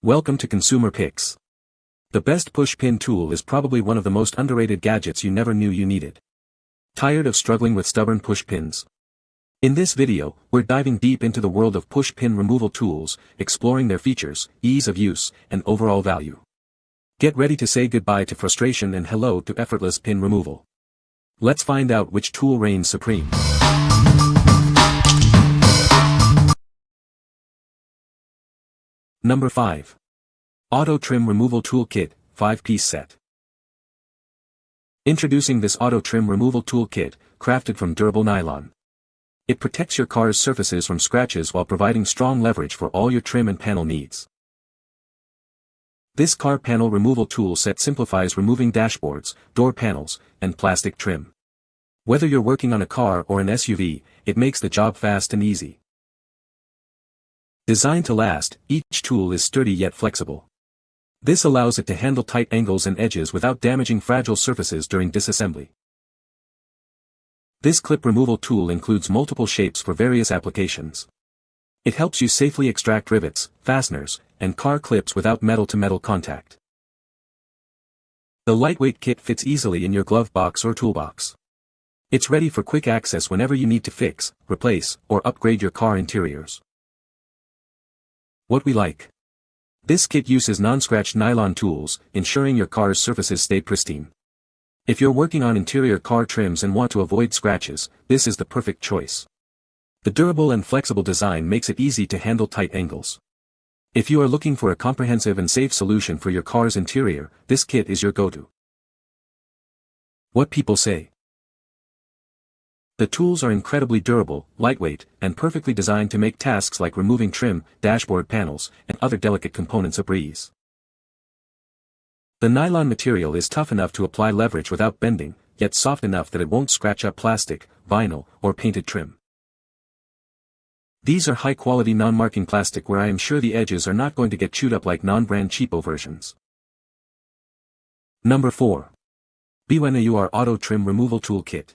Welcome to Consumer Picks. The best push-pin tool is probably one of the most underrated gadgets you never knew you needed. Tired of struggling with stubborn push-pins? In this video, we're diving deep into the world of push-pin removal tools, exploring their features, ease of use, and overall value. Get ready to say goodbye to frustration and hello to effortless pin removal. Let's find out which tool reigns supreme. Number 5. Auto Trim Removal Toolkit, 5-piece set. Introducing this Auto Trim Removal Toolkit, crafted from durable nylon. It protects your car's surfaces from scratches while providing strong leverage for all your trim and panel needs. This car panel removal tool set simplifies removing dashboards, door panels, and plastic trim. Whether you're working on a car or an SUV, it makes the job fast and easy. Designed to last, each tool is sturdy yet flexible. This allows it to handle tight angles and edges without damaging fragile surfaces during disassembly. This clip removal tool includes multiple shapes for various applications. It helps you safely extract rivets, fasteners, and car clips without metal-to-metal contact. The lightweight kit fits easily in your glove box or toolbox. It's ready for quick access whenever you need to fix, replace, or upgrade your car interiors. What we like. This kit uses non-scratch nylon tools, ensuring your car's surfaces stay pristine. If you're working on interior car trims and want to avoid scratches, this is the perfect choice. The durable and flexible design makes it easy to handle tight angles. If you are looking for a comprehensive and safe solution for your car's interior, this kit is your go-to. What people say. The tools are incredibly durable, lightweight, and perfectly designed to make tasks like removing trim, dashboard panels, and other delicate components a breeze. The nylon material is tough enough to apply leverage without bending, yet soft enough that it won't scratch up plastic, vinyl, or painted trim. These are high-quality non-marking plastic where I am sure the edges are not going to get chewed up like non-brand cheapo versions. Number 4. BYNIIUR Auto Trim Removal Toolkit.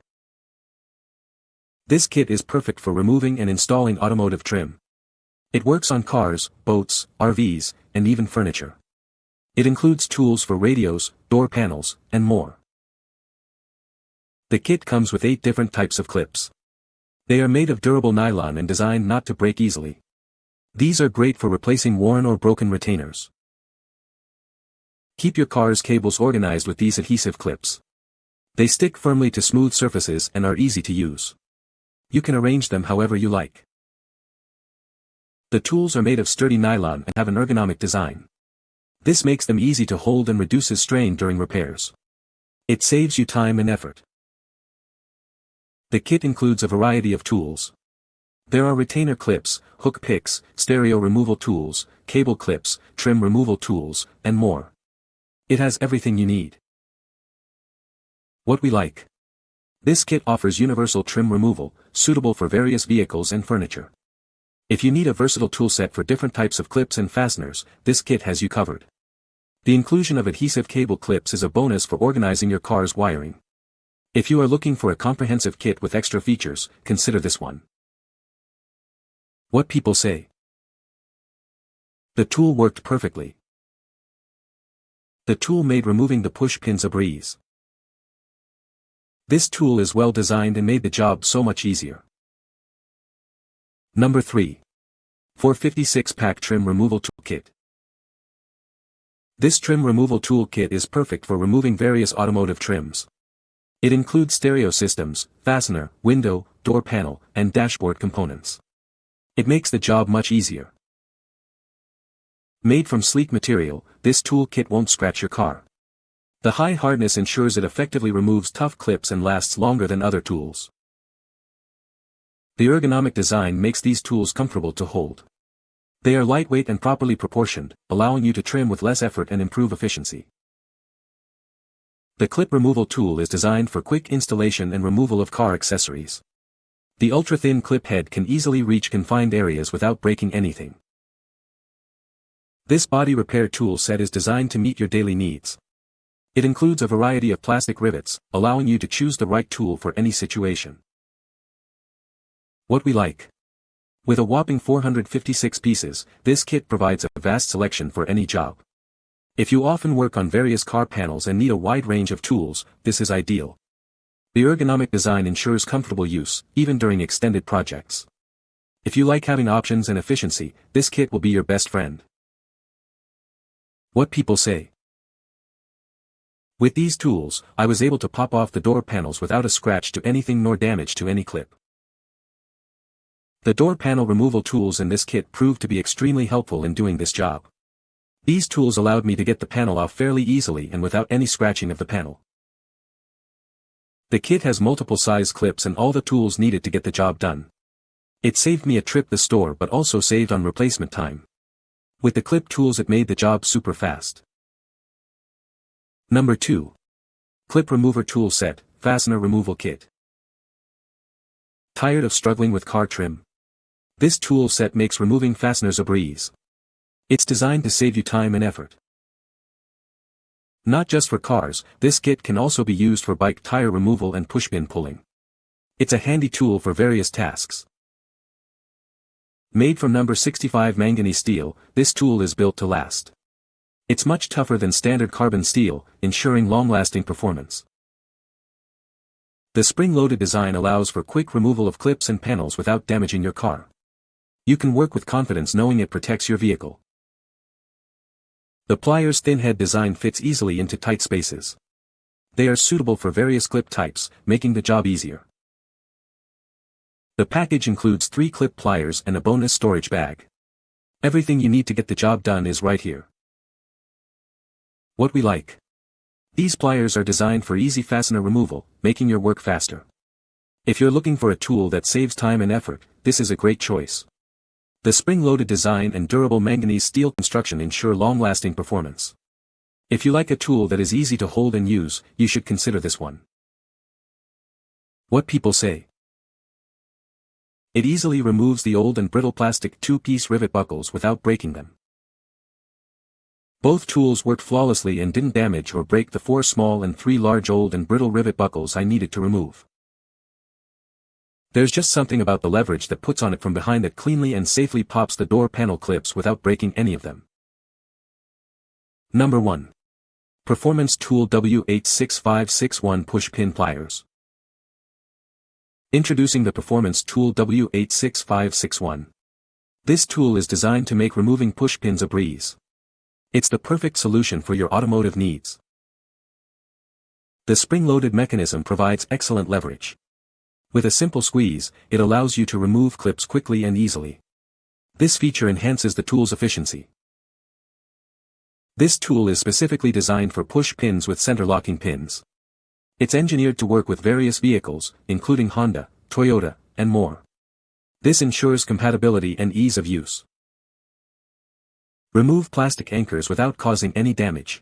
This kit is perfect for removing and installing automotive trim. It works on cars, boats, RVs, and even furniture. It includes tools for radios, door panels, and more. The kit comes with 8 different types of clips. They are made of durable nylon and designed not to break easily. These are great for replacing worn or broken retainers. Keep your car's cables organized with these adhesive clips. They stick firmly to smooth surfaces and are easy to use. You can arrange them however you like. The tools are made of sturdy nylon and have an ergonomic design. This makes them easy to hold and reduces strain during repairs. It saves you time and effort. The kit includes a variety of tools. There are retainer clips, hook picks, stereo removal tools, cable clips, trim removal tools, and more. It has everything you need. What we like. This kit offers universal trim removal, suitable for various vehicles and furniture. If you need a versatile toolset for different types of clips and fasteners, this kit has you covered. The inclusion of adhesive cable clips is a bonus for organizing your car's wiring. If you are looking for a comprehensive kit with extra features, consider this one. What people say. The tool worked perfectly. The tool made removing the push pins a breeze. This tool is well designed and made the job so much easier. Number 3. 456-pack Trim Removal Toolkit. This trim removal toolkit is perfect for removing various automotive trims. It includes stereo systems, fastener, window, door panel, and dashboard components. It makes the job much easier. Made from sleek material, this toolkit won't scratch your car. The high hardness ensures it effectively removes tough clips and lasts longer than other tools. The ergonomic design makes these tools comfortable to hold. They are lightweight and properly proportioned, allowing you to trim with less effort and improve efficiency. The clip removal tool is designed for quick installation and removal of car accessories. The ultra-thin clip head can easily reach confined areas without breaking anything. This body repair tool set is designed to meet your daily needs. It includes a variety of plastic rivets, allowing you to choose the right tool for any situation. What we like. With a whopping 456 pieces, this kit provides a vast selection for any job. If you often work on various car panels and need a wide range of tools, this is ideal. The ergonomic design ensures comfortable use, even during extended projects. If you like having options and efficiency, this kit will be your best friend. What people say. With these tools, I was able to pop off the door panels without a scratch to anything nor damage to any clip. The door panel removal tools in this kit proved to be extremely helpful in doing this job. These tools allowed me to get the panel off fairly easily and without any scratching of the panel. The kit has multiple size clips and all the tools needed to get the job done. It saved me a trip to the store but also saved on replacement time. With the clip tools it made the job super fast. Number 2. Clip Remover Tool Set, Fastener Removal Kit. Tired of struggling with car trim? This tool set makes removing fasteners a breeze. It's designed to save you time and effort. Not just for cars, this kit can also be used for bike tire removal and pushpin pulling. It's a handy tool for various tasks. Made from number 65 manganese steel, this tool is built to last. It's much tougher than standard carbon steel, ensuring long-lasting performance. The spring-loaded design allows for quick removal of clips and panels without damaging your car. You can work with confidence knowing it protects your vehicle. The Pliers thin head design fits easily into tight spaces. They are suitable for various clip types, making the job easier. The package includes 3 clip pliers and a bonus storage bag. Everything you need to get the job done is right here. What we like. These pliers are designed for easy fastener removal, making your work faster. If you're looking for a tool that saves time and effort, this is a great choice. The spring-loaded design and durable manganese steel construction ensure long-lasting performance. If you like a tool that is easy to hold and use, you should consider this one. What people say. It easily removes the old and brittle plastic 2-piece rivet buckles without breaking them. Both tools worked flawlessly and didn't damage or break the 4 small and 3 large old and brittle rivet buckles I needed to remove. There's just something about the leverage that puts on it from behind that cleanly and safely pops the door panel clips without breaking any of them. Number 1. Performance Tool W86561 Push Pin Pliers. Introducing the Performance Tool W86561. This tool is designed to make removing push pins a breeze. It's the perfect solution for your automotive needs. The spring-loaded mechanism provides excellent leverage. With a simple squeeze, it allows you to remove clips quickly and easily. This feature enhances the tool's efficiency. This tool is specifically designed for push pins with center locking pins. It's engineered to work with various vehicles, including Honda, Toyota, and more. This ensures compatibility and ease of use. Remove plastic anchors without causing any damage.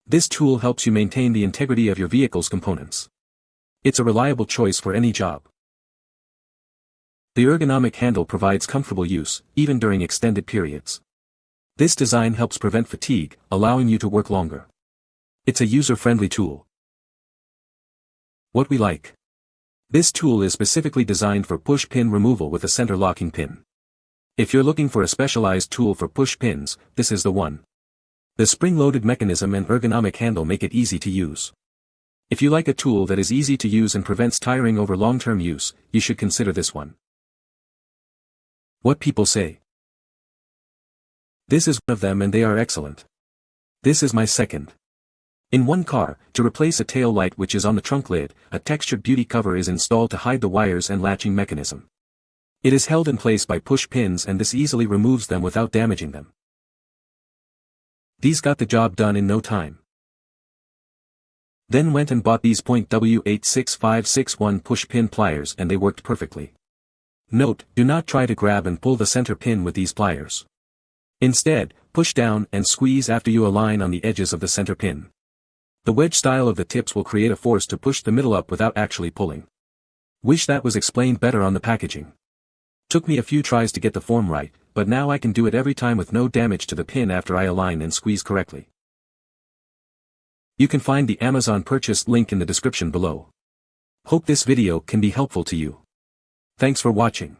This tool helps you maintain the integrity of your vehicle's components. It's a reliable choice for any job. The ergonomic handle provides comfortable use, even during extended periods. This design helps prevent fatigue, allowing you to work longer. It's a user-friendly tool. What we like. This tool is specifically designed for push pin removal with a center locking pin. If you're looking for a specialized tool for push pins, this is the one. The spring-loaded mechanism and ergonomic handle make it easy to use. If you like a tool that is easy to use and prevents tiring over long-term use, you should consider this one. What people say. This is one of them and they are excellent. This is my second. In one car, to replace a tail light which is on the trunk lid, a textured beauty cover is installed to hide the wires and latching mechanism. It is held in place by push pins and this easily removes them without damaging them. These got the job done in no time. Then went and bought these .W86561 push pin pliers and they worked perfectly. Note, do not try to grab and pull the center pin with these pliers. Instead, push down and squeeze after you align on the edges of the center pin. The wedge style of the tips will create a force to push the middle up without actually pulling. Wish that was explained better on the packaging. Took me a few tries to get the form right, but now I can do it every time with no damage to the pin after I align and squeeze correctly. You can find the Amazon purchase link in the description below. Hope this video can be helpful to you. Thanks for watching.